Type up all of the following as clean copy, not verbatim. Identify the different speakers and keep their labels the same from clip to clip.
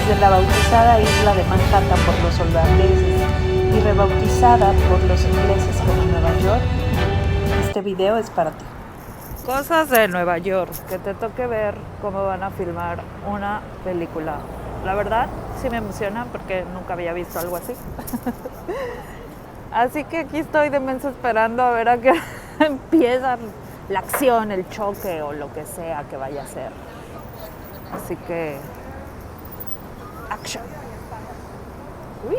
Speaker 1: Desde la bautizada isla de Manhattan por los holandeses y rebautizada por los ingleses como Nueva York, este video es para ti. Cosas de Nueva York, que te toque ver cómo van a filmar una película. La verdad, sí me emociona porque nunca había visto algo así. Así que aquí estoy de mensa esperando a ver a qué empieza la acción, el choque o lo que sea que vaya a ser. Así que, action. ¡Wii!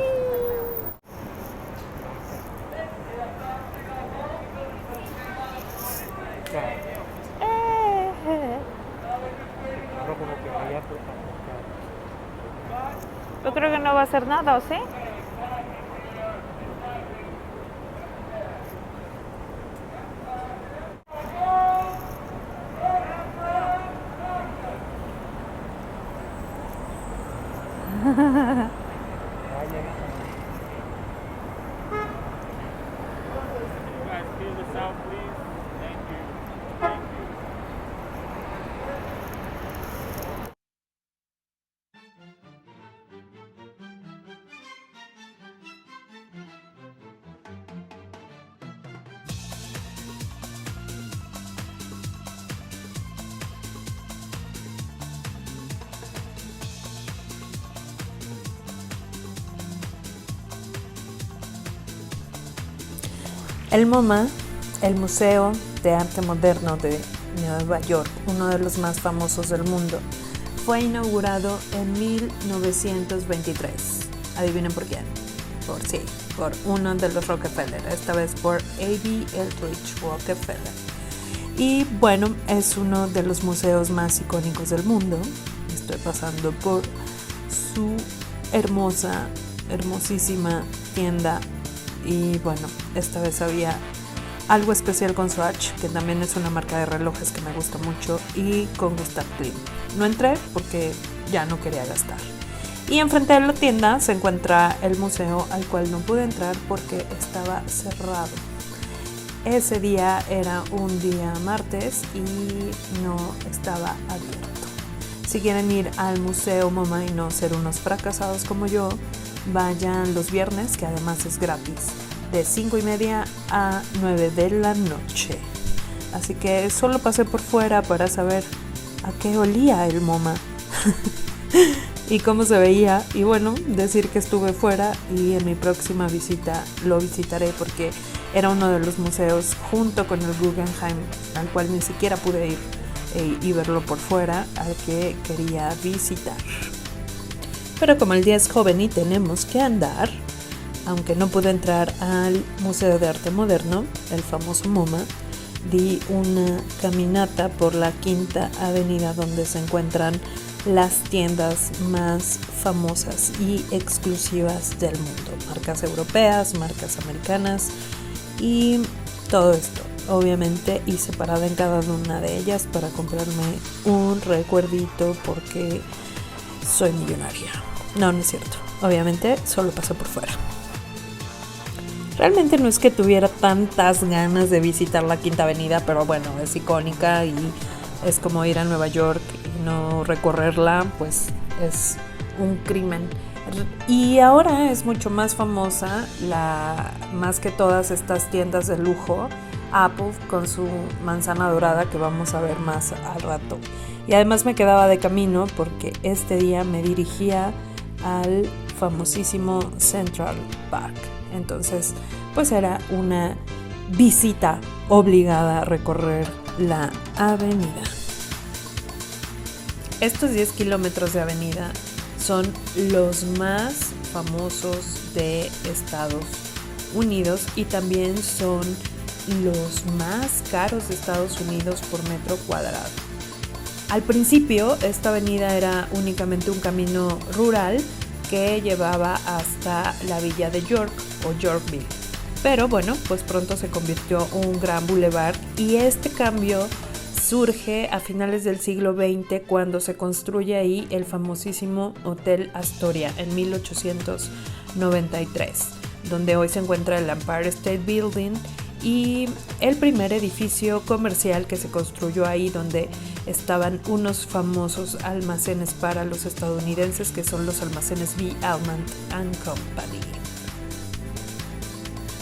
Speaker 1: Yo creo que no va a hacer nada, ¿o sí? El MoMA, el Museo de Arte Moderno de Nueva York, uno de los más famosos del mundo, fue inaugurado en 1923. Adivinen por quién. Por uno de los Rockefeller, esta vez por A.B. Eldridge Rockefeller. Y bueno, es uno de los museos más icónicos del mundo. Estoy pasando por su hermosísima tienda. Y bueno, esta vez había algo especial con Swatch, que también es una marca de relojes que me gusta mucho, y con Gustav Klimt. No entré porque ya no quería gastar. Y enfrente de la tienda se encuentra el museo, al cual no pude entrar porque estaba cerrado. Ese día era un día martes y no estaba abierto. Si quieren ir al Museo MoMA y no ser unos fracasados como yo, vayan los viernes, que además es gratis, de 5:30 a 9 de la noche. Así que solo pasé por fuera para saber a qué olía el MoMA y cómo se veía. Y bueno, decir que estuve fuera y en mi próxima visita lo visitaré porque era uno de los museos junto con el Guggenheim al cual ni siquiera pude ir y verlo por fuera, al que quería visitar. Pero como el día es joven y tenemos que andar, aunque no pude entrar al Museo de Arte Moderno, el famoso MoMA, di una caminata por la Quinta Avenida, donde se encuentran las tiendas más famosas y exclusivas del mundo. Marcas europeas, marcas americanas y todo esto. Obviamente hice parada en cada una de ellas para comprarme un recuerdito porque soy millonaria. No es cierto. Obviamente solo pasé por fuera. Realmente no es que tuviera tantas ganas de visitar la Quinta Avenida, pero bueno, es icónica y es como ir a Nueva York y no recorrerla, pues es un crimen. Y ahora es mucho más famosa, más que todas estas tiendas de lujo, Apple con su manzana dorada, que vamos a ver más al rato. Y además me quedaba de camino porque este día me dirigía al famosísimo Central Park. Entonces, pues era una visita obligada a recorrer la avenida. Estos 10 kilómetros de avenida son los más famosos de Estados Unidos y también son los más caros de Estados Unidos por metro cuadrado. Al principio, esta avenida era únicamente un camino rural que llevaba hasta la villa de York o Yorkville. Pero bueno, pues pronto se convirtió en un gran boulevard y este cambio surge a finales del siglo XX cuando se construye ahí el famosísimo Hotel Astoria en 1893, donde hoy se encuentra el Empire State Building y el primer edificio comercial que se construyó ahí, donde estaban unos famosos almacenes para los estadounidenses, que son los almacenes B. Alman & Company.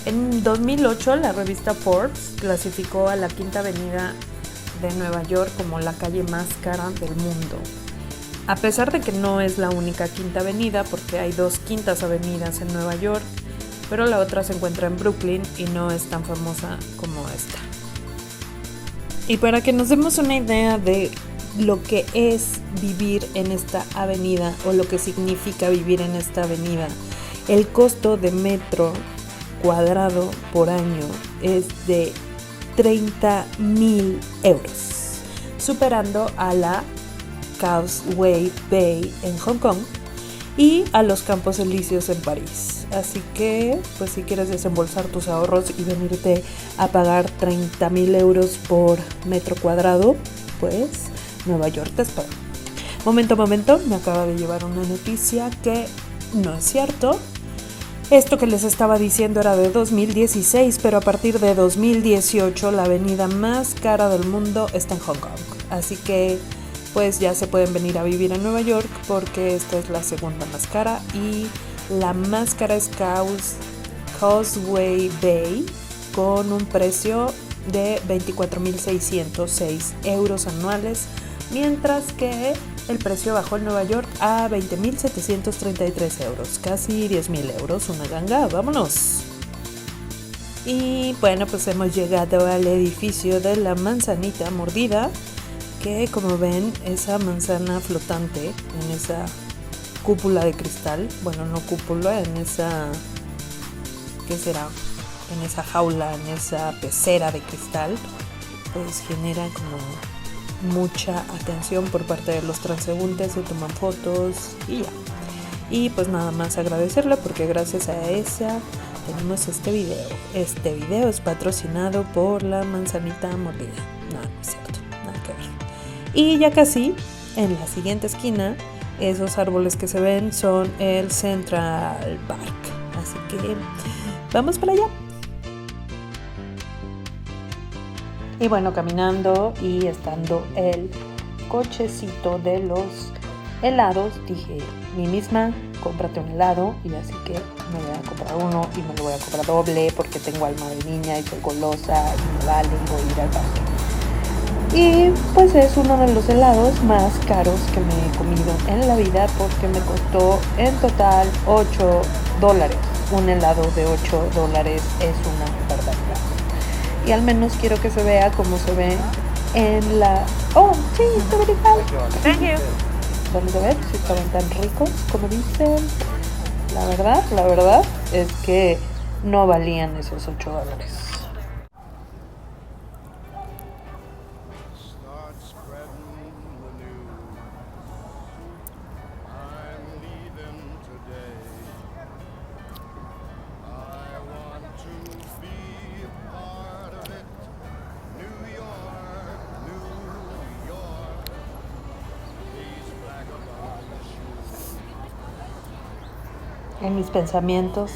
Speaker 1: En 2008 la revista Forbes clasificó a la Quinta Avenida de Nueva York como la calle más cara del mundo. A pesar de que no es la única Quinta Avenida, porque hay 2 quintas avenidas en Nueva York, pero la otra se encuentra en Brooklyn y no es tan famosa como esta. Y para que nos demos una idea de lo que es vivir en esta avenida o lo que significa vivir en esta avenida, el costo de metro cuadrado por año es de 30,000 euros, superando a la Causeway Bay en Hong Kong y a los Campos Elíseos en París. Así que, pues si quieres desembolsar tus ahorros y venirte a pagar 30,000 euros por metro cuadrado, pues Nueva York te espera. Momento, me acaba de llevar una noticia que no es cierto. Esto que les estaba diciendo era de 2016, pero a partir de 2018 la avenida más cara del mundo está en Hong Kong. Así que pues ya se pueden venir a vivir a Nueva York, porque esta es la segunda más cara y la más cara es Causeway Bay, con un precio de 24,606 euros anuales, mientras que el precio bajó en Nueva York a 20,733 euros, casi 10,000 euros, una ganga, vámonos. Y bueno, pues hemos llegado al edificio de la manzanita mordida, que como ven, esa manzana flotante en esa cúpula de cristal, bueno, no cúpula, en esa, ¿qué será? En esa jaula, en esa pecera de cristal, pues genera como mucha atención por parte de los transeúntes, se toman fotos y ya. Y pues nada más agradecerle, porque gracias a esa tenemos este video. Este video es patrocinado por la manzanita mordida. No es cierto, nada que ver. Y ya casi en la siguiente esquina, esos árboles que se ven son el Central Park. Así que vamos para allá. Y bueno, caminando y estando el cochecito de los helados, dije mí misma, cómprate un helado. Y así que me voy a comprar uno y me lo voy a comprar doble, porque tengo alma de niña y soy golosa y me vale, voy a ir al parque. Y pues es uno de los helados más caros que me he comido en la vida, porque me costó en total $8. Un helado de $8 es una barbaridad. Y al menos quiero que se vea como se ve en la... ¡Oh, sí! ¡Está verificado! Thank you. Vamos a ver si estaban tan ricos como dicen. La verdad es que no valían esos $8. En mis pensamientos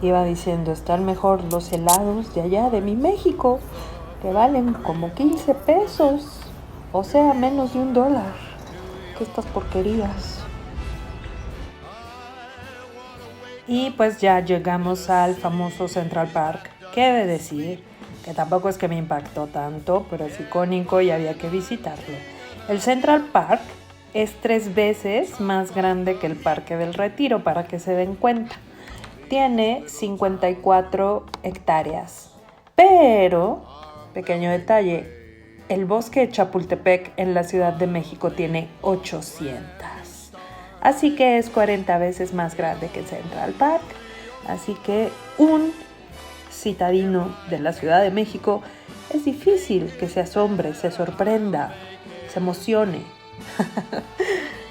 Speaker 1: iba diciendo, están mejor los helados de allá de mi México, que valen como 15 pesos, o sea, menos de $1, que estas porquerías. Y pues ya llegamos al famoso Central Park, que he de decir que tampoco es que me impactó tanto, pero es icónico y había que visitarlo. El Central Park es 3 veces más grande que el Parque del Retiro, para que se den cuenta. Tiene 54 hectáreas. Pero, pequeño detalle, el bosque de Chapultepec en la Ciudad de México tiene 800. Así que es 40 veces más grande que el Central Park. Así que un citadino de la Ciudad de México es difícil que se asombre, se sorprenda, se emocione.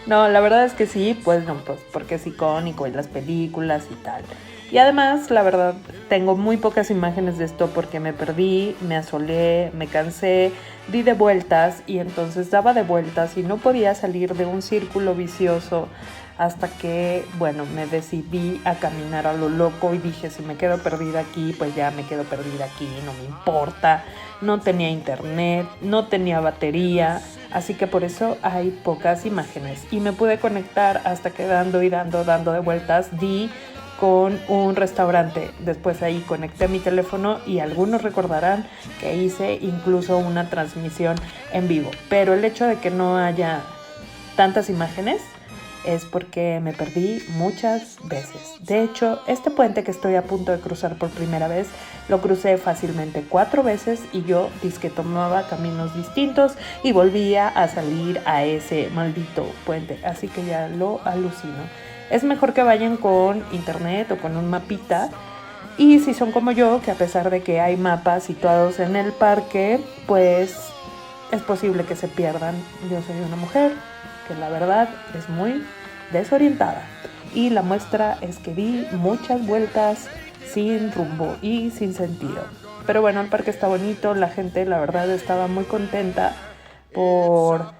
Speaker 1: No, la verdad es que sí, pues no, pues porque es icónico y las películas y tal. Y además, la verdad, tengo muy pocas imágenes de esto, porque me perdí, me asolé, me cansé, di de vueltas y entonces daba de vueltas y no podía salir de un círculo vicioso hasta que, bueno, me decidí a caminar a lo loco y dije, si me quedo perdida aquí, pues ya me quedo perdida aquí, no me importa. No tenía internet, no tenía batería, así que por eso hay pocas imágenes. Y me pude conectar hasta que dando de vueltas, di con un restaurante. Después ahí conecté mi teléfono y algunos recordarán que hice incluso una transmisión en vivo. Pero el hecho de que no haya tantas imágenes es porque me perdí muchas veces. De hecho, este puente que estoy a punto de cruzar por primera vez, lo crucé fácilmente 4 veces y yo dizque tomaba caminos distintos y volvía a salir a ese maldito puente. Así que ya lo alucino. Es mejor que vayan con internet o con un mapita. Y si son como yo, que a pesar de que hay mapas situados en el parque, pues es posible que se pierdan. Yo soy una mujer que la verdad es muy desorientada y la muestra es que di muchas vueltas sin rumbo y sin sentido. Pero bueno, el parque está bonito, la gente la verdad estaba muy contenta por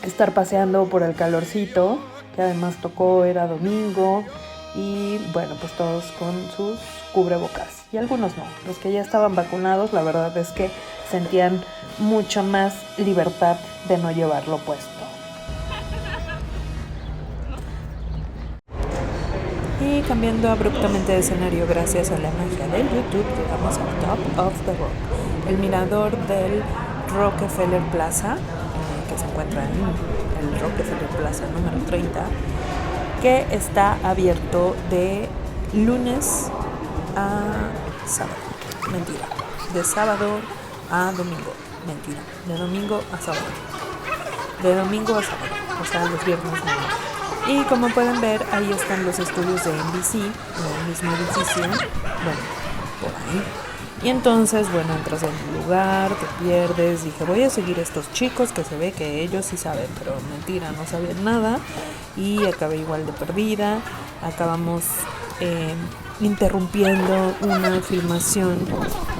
Speaker 1: estar paseando por el calorcito, que además tocó, era domingo, y bueno, pues todos con sus cubrebocas y algunos no. Los que ya estaban vacunados, la verdad es que sentían mucha más libertad de no llevarlo puesto. Y cambiando abruptamente de escenario gracias a la magia del YouTube, llegamos al Top of the Rock, el mirador del Rockefeller Plaza, que se encuentra en el Rockefeller Plaza número 30, que está abierto de lunes a sábado. Mentira. De sábado a domingo. Mentira. De domingo a sábado. De domingo a sábado. O sea, los viernes no. Y como pueden ver, ahí están los estudios de NBC, en el mismo edificio. Bueno, por ahí. Y entonces, bueno, entras en un lugar, te pierdes. Dije, voy a seguir a estos chicos que se ve que ellos sí saben, pero mentira, no sabían nada. Y acabé igual de perdida. Acabamos interrumpiendo una filmación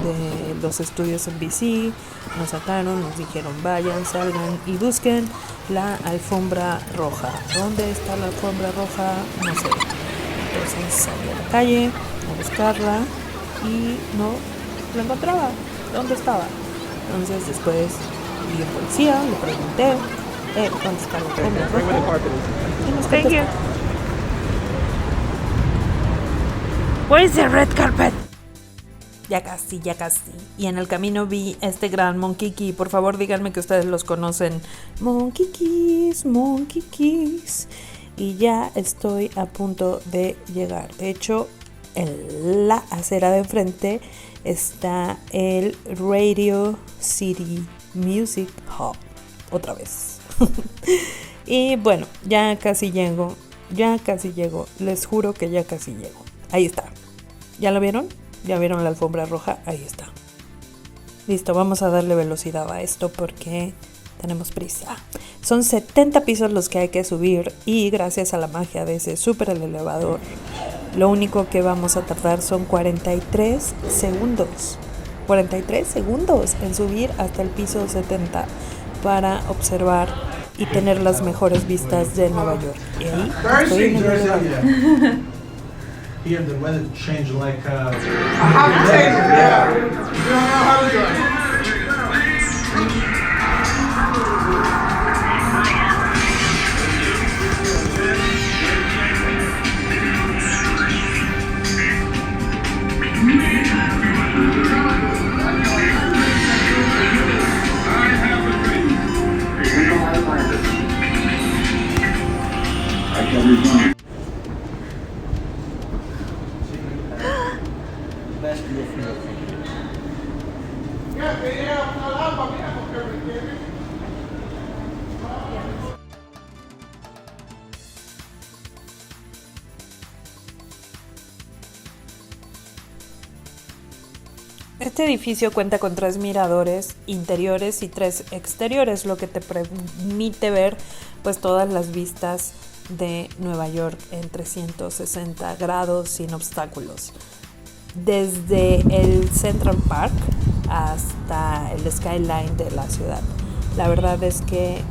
Speaker 1: de los estudios NBC. Nos sacaron, nos dijeron, vayan, salgan y busquen la alfombra roja. ¿Dónde está la alfombra roja? No sé. Entonces salí a la calle a buscarla y no la encontraba. ¿Dónde estaba? Entonces después vi un policía, le pregunté, ¿dónde está la alfombra roja? Y nos contestó. Where's the red carpet? Ya casi. Y en el camino vi este gran Monkey Key. Por favor, díganme que ustedes los conocen. Monkey Keys. Y ya estoy a punto de llegar. De hecho, en la acera de enfrente está el Radio City Music Hall. Otra vez. Y bueno, ya casi llego. Les juro que ya casi llego. Ahí está. ¿Ya lo vieron? ¿Ya vieron la alfombra roja? Ahí está. Listo, vamos a darle velocidad a esto porque tenemos prisa. Son 70 pisos los que hay que subir y gracias a la magia de ese súper elevador, lo único que vamos a tardar son 43 segundos. 43 segundos en subir hasta el piso 70 para observar y tener las mejores vistas de Nueva York. Y ahí estoy en el elevador.
Speaker 2: Here the weather changed like
Speaker 3: how to change it, yeah. You don't know how to do it. I can read.
Speaker 1: Este edificio cuenta con 3 miradores interiores y 3 exteriores, lo que te permite ver pues todas las vistas de Nueva York en 360 grados sin obstáculos. Desde el Central Park hasta el skyline de la ciudad. La verdad es que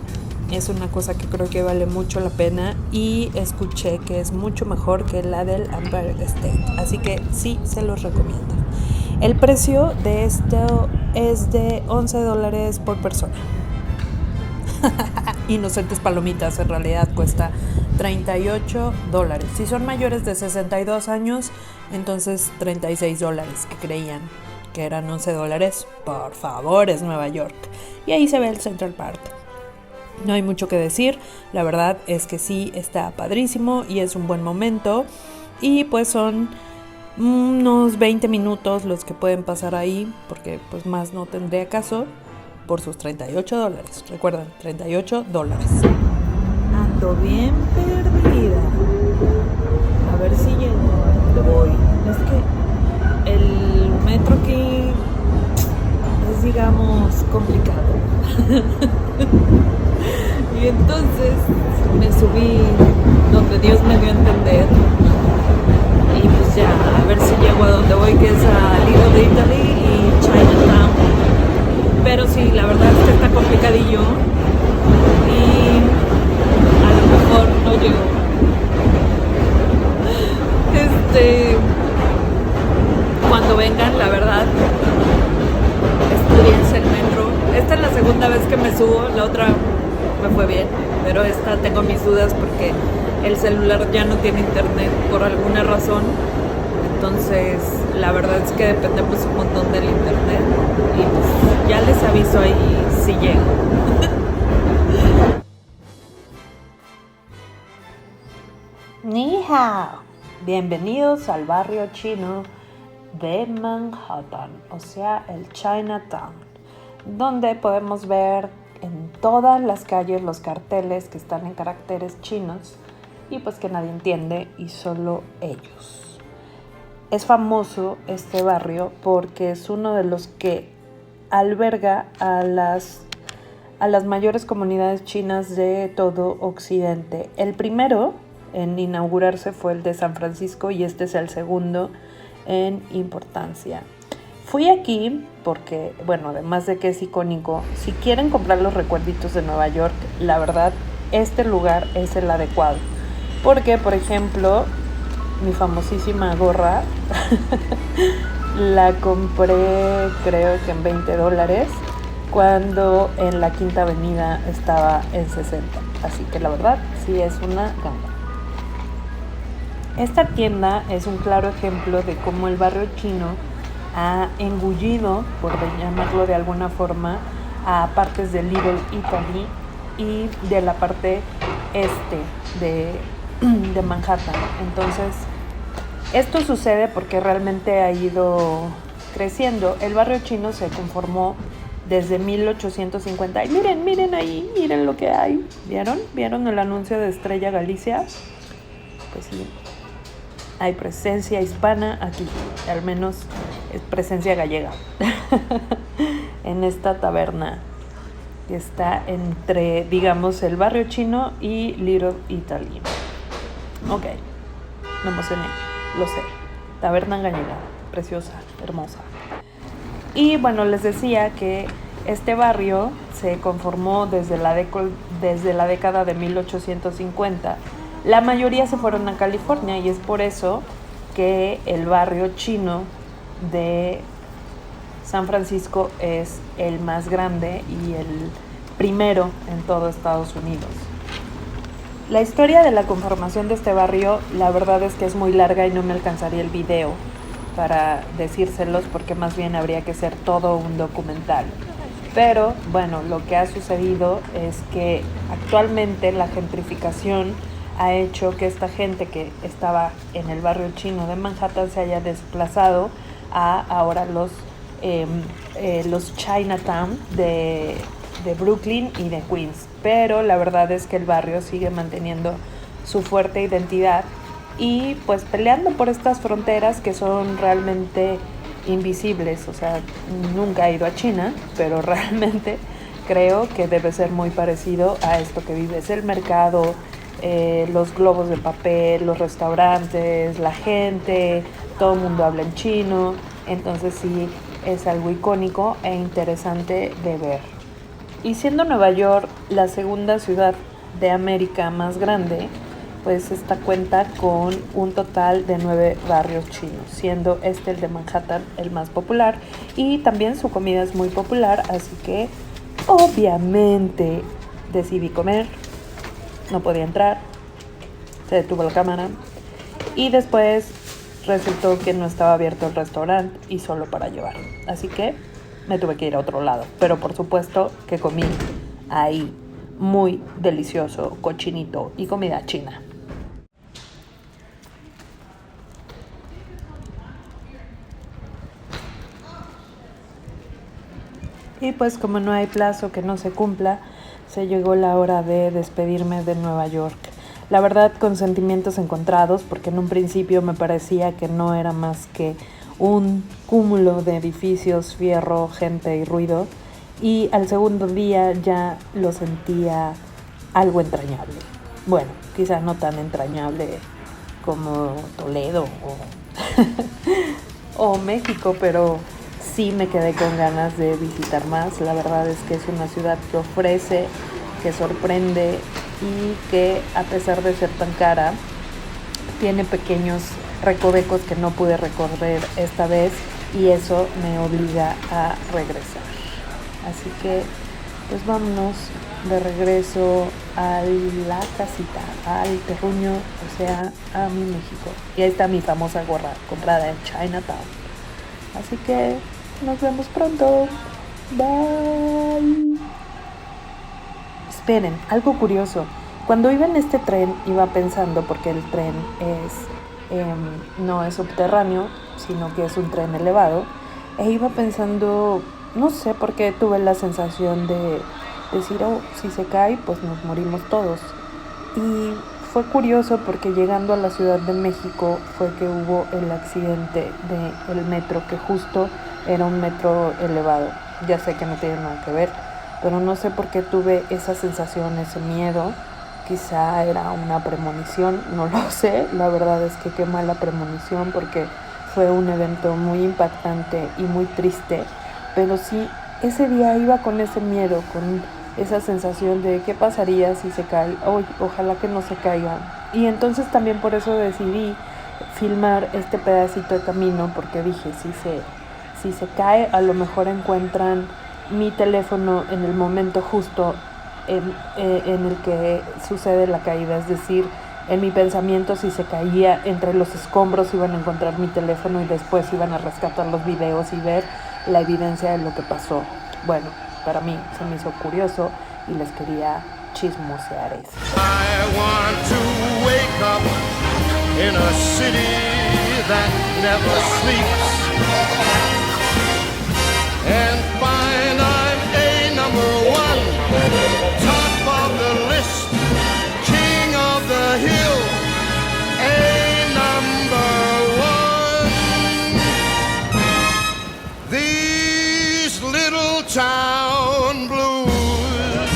Speaker 1: Es una cosa que creo que vale mucho la pena y escuché que es mucho mejor que la del Empire State. Así que sí, se los recomiendo. El precio de esto es de $11 por persona. Inocentes palomitas, en realidad cuesta $38. Si son mayores de 62 años, entonces $36, que creían que eran $11. Por favor, es Nueva York. Y ahí se ve el Central Park. No hay mucho que decir, la verdad es que sí está padrísimo y es un buen momento. Y pues son unos 20 minutos los que pueden pasar ahí, porque pues más no tendría caso, por sus $38. Recuerden, $38. Ando bien perdida. A ver si llego a donde voy. Es que el metro aquí es, digamos, complicado. Y entonces me subí donde Dios me dio a entender. Y pues ya, a ver si llego a donde voy, que es a Little Italy y Chinatown. Pero sí, la verdad es que está complicadillo. Y a lo mejor no llego. Cuando vengan, la verdad, experiencia el metro. Esta es la segunda vez que me subo, la otra me fue bien, pero esta tengo mis dudas porque el celular ya no tiene internet por alguna razón. Entonces, la verdad es que dependemos un montón del internet y pues ya les aviso ahí si llego. Ni hao. Bienvenidos al barrio chino de Manhattan, o sea, el Chinatown, donde podemos ver en todas las calles los carteles que están en caracteres chinos y pues que nadie entiende y solo ellos. Es famoso este barrio porque es uno de los que alberga a las mayores comunidades chinas de todo Occidente. El primero en inaugurarse fue el de San Francisco y este es el segundo en importancia. Fui aquí porque, bueno, además de que es icónico, si quieren comprar los recuerditos de Nueva York, la verdad, este lugar es el adecuado. Porque, por ejemplo, mi famosísima gorra la compré creo que en $20 cuando en la Quinta Avenida estaba en 60. Así que la verdad, sí es una ganga. Esta tienda es un claro ejemplo de cómo el barrio chino ha engullido, por llamarlo de alguna forma, a partes de Little Italy y de la parte este de Manhattan. Entonces, esto sucede porque realmente ha ido creciendo. El barrio chino se conformó desde 1850. Y miren ahí, miren lo que hay. ¿Vieron el anuncio de Estrella Galicia? Pues sí. Hay presencia hispana aquí, al menos es presencia gallega, en esta taberna que está entre, digamos, el barrio chino y Little Italy. Ok, me emocioné, lo sé. Taberna gallega, preciosa, hermosa. Y bueno, les decía que este barrio se conformó desde la década de 1850. La mayoría se fueron a California y es por eso que el barrio chino de San Francisco es el más grande y el primero en todo Estados Unidos. La historia de la conformación de este barrio, la verdad es que es muy larga y no me alcanzaría el video para decírselos porque más bien habría que ser todo un documental. Pero bueno, lo que ha sucedido es que actualmente la gentrificación ha hecho que esta gente que estaba en el barrio chino de Manhattan se haya desplazado a ahora los Chinatown de Brooklyn y de Queens. Pero la verdad es que el barrio sigue manteniendo su fuerte identidad y pues peleando por estas fronteras que son realmente invisibles. O sea, nunca he ido a China, pero realmente creo que debe ser muy parecido a esto que vives, el mercado, los globos de papel, los restaurantes, la gente, todo el mundo habla en chino. Entonces sí, es algo icónico e interesante de ver. Y siendo Nueva York la segunda ciudad de América más grande, pues esta cuenta con un total de 9 barrios chinos, siendo este el de Manhattan el más popular, y también su comida es muy popular, así que obviamente decidí comer, no podía entrar, se detuvo la cámara y después resultó que no estaba abierto el restaurante y solo para llevar, así que me tuve que ir a otro lado, pero por supuesto que comí ahí muy delicioso cochinito y comida china. Y pues como no hay plazo que no se cumpla, se llegó la hora de despedirme de Nueva York. La verdad con sentimientos encontrados, porque en un principio me parecía que no era más que un cúmulo de edificios, fierro, gente y ruido. Y al segundo día ya lo sentía algo entrañable. Bueno, quizá no tan entrañable como Toledo o México, pero sí me quedé con ganas de visitar más. La verdad es que es una ciudad que ofrece, que sorprende y que a pesar de ser tan cara, tiene pequeños recovecos que no pude recorrer esta vez y eso me obliga a regresar. Así que pues vámonos de regreso a la casita, al terruño, o sea, a mi México. Y ahí está mi famosa gorra comprada en Chinatown. Así que nos vemos pronto. Bye. Esperen, algo curioso. Cuando iba en este tren, iba pensando, porque el tren no es subterráneo, sino que es un tren elevado, e iba pensando, no sé por qué tuve la sensación de decir, oh, si se cae, pues nos morimos todos. Y fue curioso porque llegando a la Ciudad de México fue que hubo el accidente del metro, que justo era un metro elevado. Ya sé que no tiene nada que ver, pero no sé por qué tuve esa sensación, ese miedo. Quizá era una premonición, no lo sé. La verdad es que qué mala premonición, porque fue un evento muy impactante y muy triste. Pero sí, ese día iba con ese miedo, con esa sensación de qué pasaría si se cae. Ojalá que no se caiga. Y entonces también por eso decidí filmar este pedacito de camino, porque dije, si se cae, a lo mejor encuentran mi teléfono en el momento justo en el que sucede la caída. Es decir, en mi pensamiento, si se caía entre los escombros, iban a encontrar mi teléfono y después iban a rescatar los videos y ver la evidencia de lo que pasó. Bueno, para mí se me hizo curioso y les quería chismosear eso.
Speaker 4: I want to wake up in a city that never sleeps and find I'm a number one, top of the list, king of the hill, a number one. These little town blues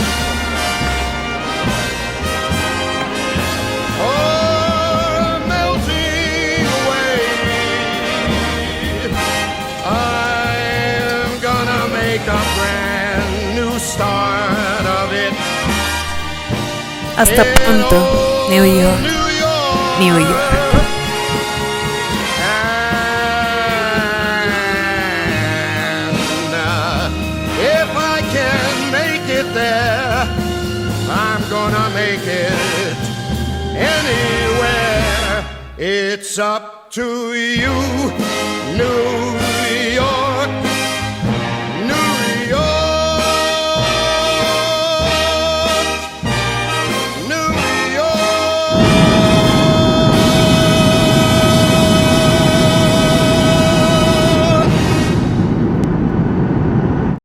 Speaker 4: are melting away. I'm gonna make a brand new start of it.
Speaker 1: Hasta pronto, New York, New York.
Speaker 4: If I can make it there, I'm gonna make it anywhere. It's up to you, New